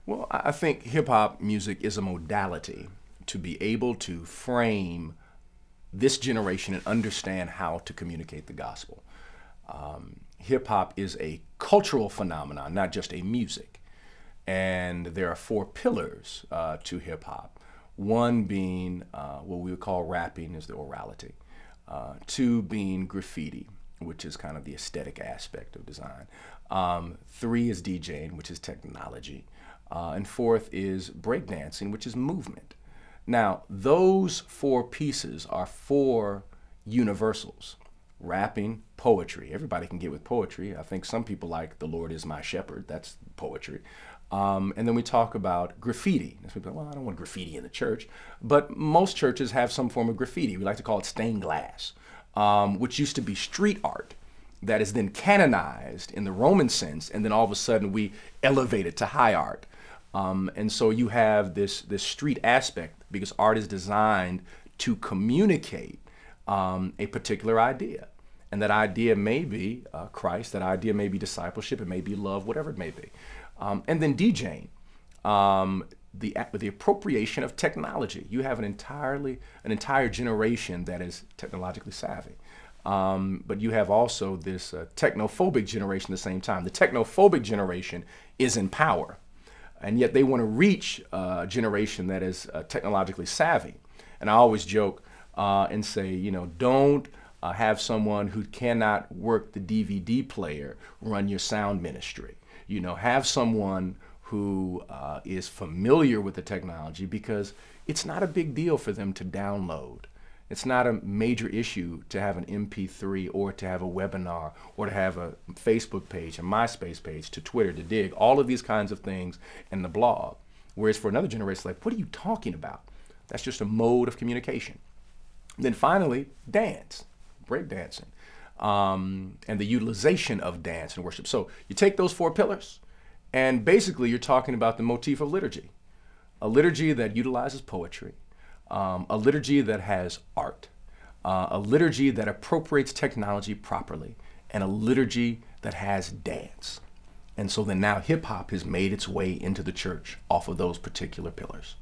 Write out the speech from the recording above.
Well, I think hip hop music is a modality to be able to frame this generation and understand how to communicate the gospel. Hip hop is a cultural phenomenon, not just a music. And there are four pillars to hip hop. One being what we would call rapping, is the orality. Two being graffiti, which is kind of the aesthetic aspect of design. Three is DJing, which is technology. And fourth is breakdancing, which is movement. Now, those four pieces are four universals. Rapping, poetry. Everybody can get with poetry. I think some people like "The Lord is my shepherd." That's poetry. And then we talk about graffiti. Some people are, well, I don't want graffiti in the church. But most churches have some form of graffiti. We like to call it stained glass, which used to be street art that is then canonized in the Roman sense, and then all of a sudden we elevate it to high art. And so you have this street aspect because art is designed to communicate a particular idea. And that idea may be Christ, that idea may be discipleship, it may be love, whatever it may be. And then DJing, the appropriation of technology. You have an entire generation that is technologically savvy. But you have also this technophobic generation at the same time. The technophobic generation is in power, and yet they want to reach a generation that is technologically savvy. And I always joke and say, you know, don't have someone who cannot work the DVD player run your sound ministry. You know, have someone who is familiar with the technology, because it's not a big deal for them to download. It's not a major issue to have an MP3 or to have a webinar or to have a Facebook page, a MySpace page, to Twitter, to Dig, all of these kinds of things, and the blog. Whereas for another generation, like, what are you talking about? That's just a mode of communication. And then finally, dance, breakdancing, and the utilization of dance and worship. So you take those four pillars, and basically you're talking about the motif of liturgy, a liturgy that utilizes poetry, a liturgy that has art, a liturgy that appropriates technology properly, and a liturgy that has dance. And so then now hip hop has made its way into the church off of those particular pillars.